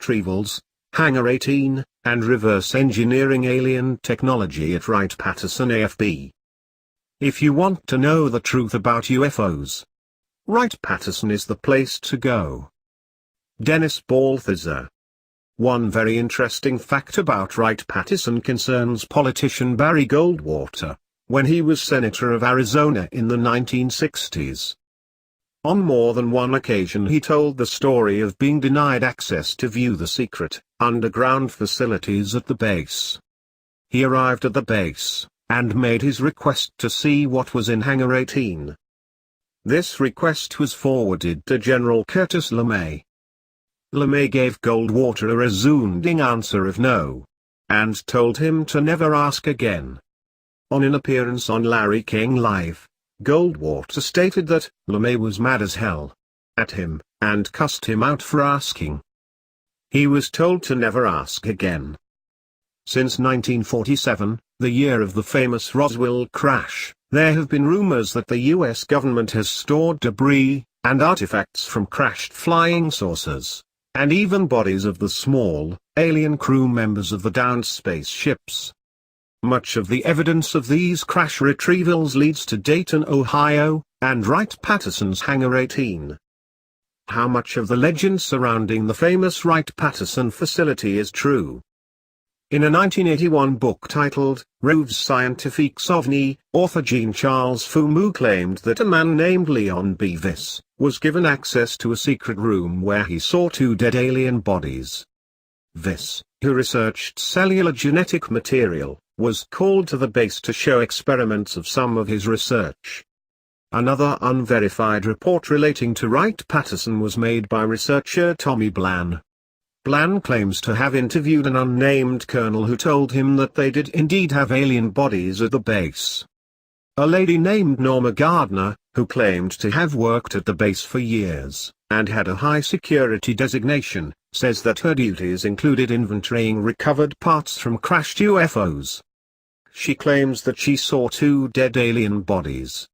retrievals, Hangar 18, and reverse engineering alien technology at Wright Patterson AFB. If you want to know the truth about UFOs, Wright Patterson is the place to go. Dennis Balthazar. One very interesting fact about Wright Patterson concerns politician Barry Goldwater, when he was senator of Arizona in the 1960s. On more than one occasion he told the story of being denied access to view the secret, underground facilities at the base. He arrived at the base, and made his request to see what was in Hangar 18. This request was forwarded to General Curtis LeMay. LeMay gave Goldwater a resounding answer of no, and told him to never ask again. On an appearance on Larry King Live, Goldwater stated that LeMay was mad as hell at him, and cussed him out for asking. He was told to never ask again. Since 1947, the year of the famous Roswell crash, there have been rumors that the US government has stored debris and artifacts from crashed flying saucers, and even bodies of the small, alien crew members of the downed spaceships. Much of the evidence of these crash retrievals leads to Dayton, Ohio, and Wright Patterson's Hangar 18. How much of the legend surrounding the famous Wright Patterson facility is true? In a 1981 book titled, Rêves Scientifiques OVNI, author Jean-Charles Fumu claimed that a man named Leon B. Viss was given access to a secret room where he saw two dead alien bodies. Viss, who researched cellular genetic material, was called to the base to show experiments of some of his research. Another unverified report relating to Wright Patterson was made by researcher Tommy Blann. Blann claims to have interviewed an unnamed colonel who told him that they did indeed have alien bodies at the base. A lady named Norma Gardner, who claimed to have worked at the base for years, and had a high security designation, says that her duties included inventorying recovered parts from crashed UFOs. She claims that she saw two dead alien bodies.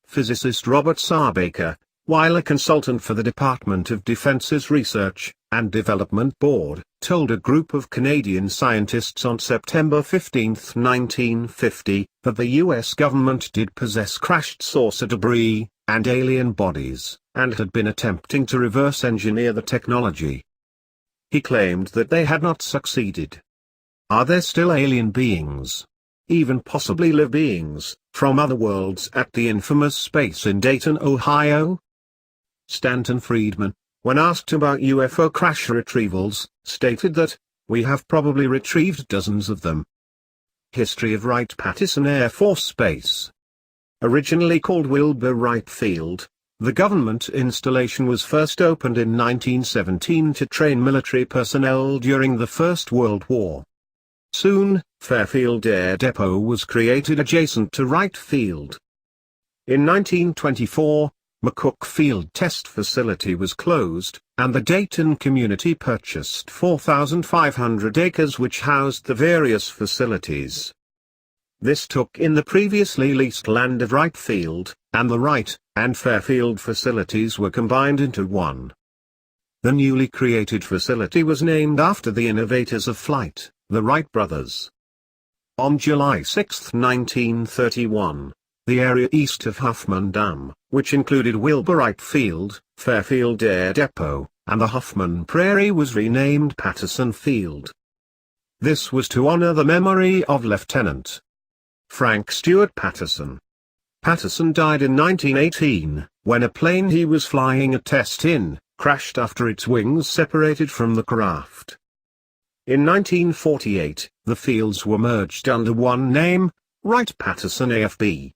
Physicist Robert Sarbaker, while a consultant for the Department of Defense's Research and Development Board, told a group of Canadian scientists on September 15, 1950, that the US government did possess crashed saucer debris and alien bodies, and had been attempting to reverse engineer the technology. He claimed that they had not succeeded. Are there still alien beings, even possibly live beings, from other worlds at the infamous space in Dayton, Ohio? Stanton Friedman, when asked about UFO crash retrievals, stated that, "We have probably retrieved dozens of them." History of Wright Patterson Air Force Base. Originally called Wilbur Wright Field, the government installation was first opened in 1917 to train military personnel during the First World War. Soon, Fairfield Air Depot was created adjacent to Wright Field. In 1924, McCook Field Test Facility was closed, and the Dayton community purchased 4,500 acres which housed the various facilities. This took in the previously leased land of Wright Field, and the Wright and Fairfield facilities were combined into one. The newly created facility was named after the innovators of flight, the Wright brothers. On July 6, 1931, the area east of Huffman Dam, which included Wilbur Wright Field, Fairfield Air Depot, and the Huffman Prairie, was renamed Patterson Field. This was to honor the memory of Lieutenant Frank Stewart Patterson. Patterson died in 1918, when a plane he was flying a test in, crashed after its wings separated from the craft. In 1948, the fields were merged under one name, Wright Patterson AFB.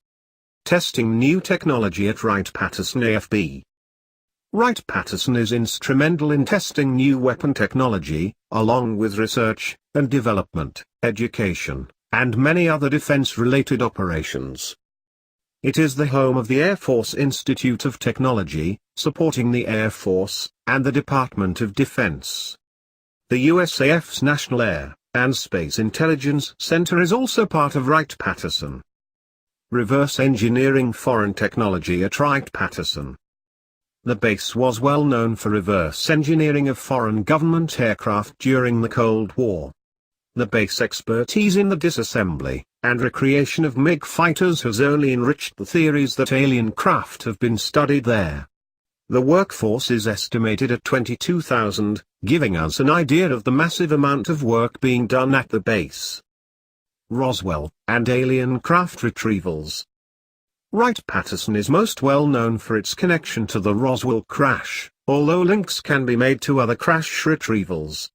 Testing new technology at Wright Patterson AFB. Wright Patterson is instrumental in testing new weapon technology, along with research and development, education, and many other defense-related operations. It is the home of the Air Force Institute of Technology, supporting the Air Force and the Department of Defense. The USAF's National Air and Space Intelligence Center is also part of Wright Patterson. Reverse engineering foreign technology at Wright Patterson. The base was well known for reverse engineering of foreign government aircraft during the Cold War. The base expertise in the disassembly and recreation of MiG fighters has only enriched the theories that alien craft have been studied there. The workforce is estimated at 22,000, giving us an idea of the massive amount of work being done at the base. Roswell, and alien craft retrievals. Wright Patterson is most well known for its connection to the Roswell crash, although links can be made to other crash retrievals.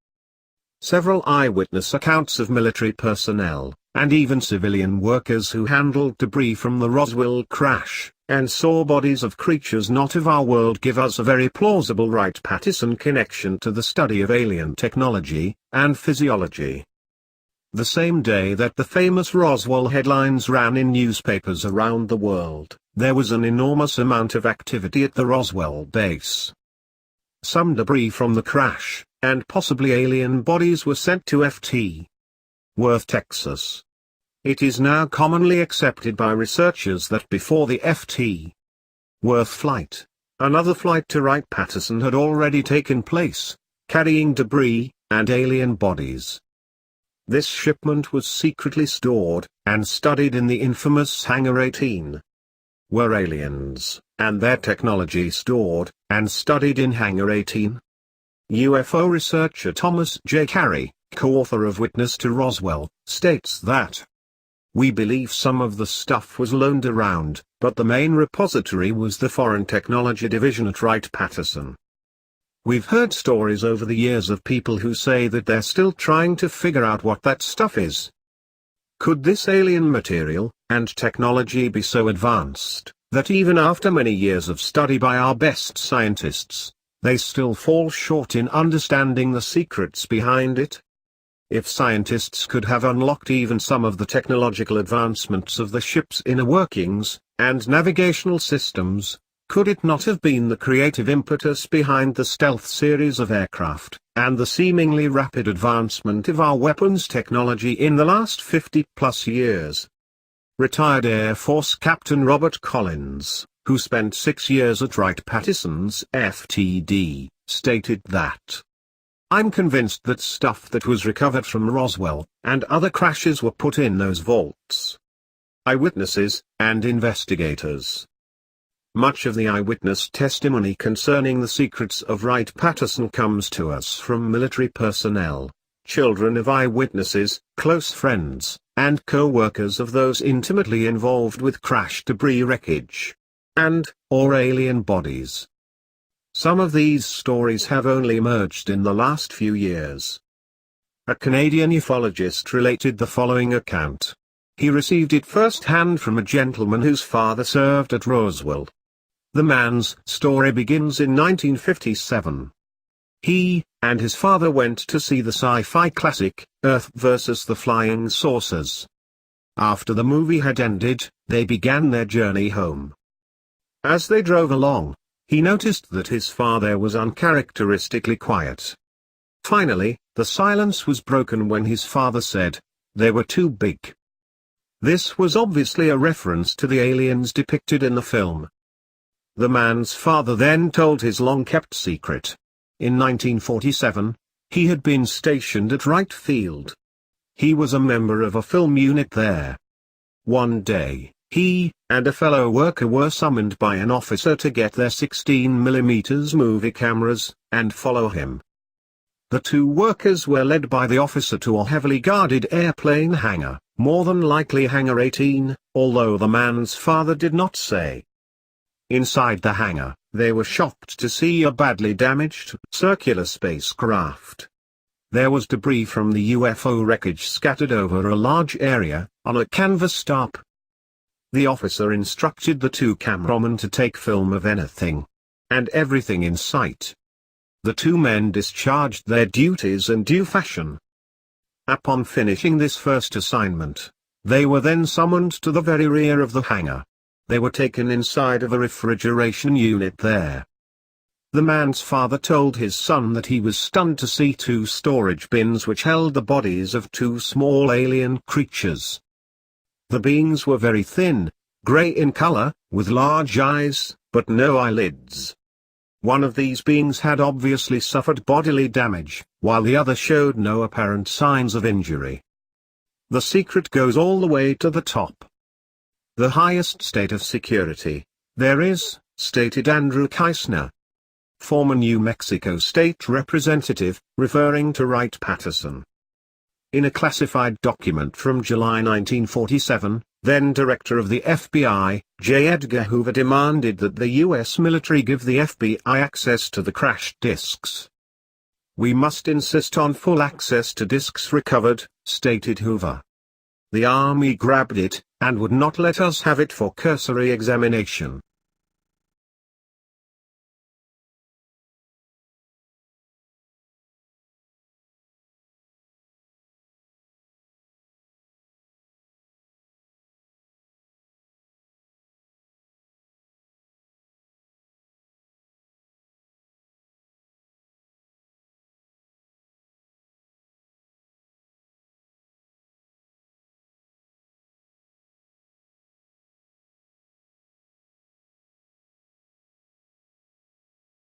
Several eyewitness accounts of military personnel, and even civilian workers who handled debris from the Roswell crash, and saw bodies of creatures not of our world give us a very plausible Wright-Patterson connection to the study of alien technology and physiology. The same day that the famous Roswell headlines ran in newspapers around the world, there was an enormous amount of activity at the Roswell base. Some debris from the crash, and possibly alien bodies were sent to Ft. Worth, Texas. It is now commonly accepted by researchers that before the Ft. Worth flight, another flight to Wright-Patterson had already taken place, carrying debris and alien bodies. This shipment was secretly stored and studied in the infamous Hangar 18. Were aliens and their technology stored and studied in Hangar 18? UFO researcher Thomas J. Carey, co-author of Witness to Roswell, states that we believe some of the stuff was loaned around, but the main repository was the Foreign Technology Division at Wright-Patterson. We've heard stories over the years of people who say that they're still trying to figure out what that stuff is. Could this alien material and technology be so advanced that even after many years of study by our best scientists, they still fall short in understanding the secrets behind it? If scientists could have unlocked even some of the technological advancements of the ship's inner workings and navigational systems, could it not have been the creative impetus behind the stealth series of aircraft, and the seemingly rapid advancement of our weapons technology in the last 50-plus years? Retired Air Force Captain Robert Collins, who spent 6 years at Wright-Patterson's FTD, stated that, "I'm convinced that stuff that was recovered from Roswell and other crashes were put in those vaults." Eyewitnesses and investigators. Much of the eyewitness testimony concerning the secrets of Wright-Patterson comes to us from military personnel, children of eyewitnesses, close friends, and co-workers of those intimately involved with crash debris wreckage, or alien bodies. Some of these stories have only emerged in the last few years. A Canadian ufologist related the following account. He received it first-hand from a gentleman whose father served at Roswell. The man's story begins in 1957. He and his father went to see the sci-fi classic, Earth vs. the Flying Saucers. After the movie had ended, they began their journey home. As they drove along, he noticed that his father was uncharacteristically quiet. Finally, the silence was broken when his father said, "They were too big." This was obviously a reference to the aliens depicted in the film. The man's father then told his long-kept secret. In 1947, he had been stationed at Wright Field. He was a member of a film unit there. One day, he and a fellow worker were summoned by an officer to get their 16mm movie cameras and follow him. The two workers were led by the officer to a heavily guarded airplane hangar, more than likely Hangar 18, although the man's father did not say. Inside the hangar, they were shocked to see a badly damaged, circular spacecraft. There was debris from the UFO wreckage scattered over a large area, on a canvas top. The officer instructed the two cameramen to take film of anything and everything in sight. The two men discharged their duties in due fashion. Upon finishing this first assignment, they were then summoned to the very rear of the hangar. They were taken inside of a refrigeration unit there. The man's father told his son that he was stunned to see two storage bins which held the bodies of two small alien creatures. The beings were very thin, gray in color, with large eyes, but no eyelids. One of these beings had obviously suffered bodily damage, while the other showed no apparent signs of injury. The secret goes all the way to the top. The highest state of security there is, stated Andrew Keisner, former New Mexico State Representative, referring to Wright Patterson. In a classified document from July 1947, then Director of the FBI, J. Edgar Hoover demanded that the U.S. military give the FBI access to the crashed disks. "We must insist on full access to disks recovered," stated Hoover. "The Army grabbed it, and would not let us have it for cursory examination.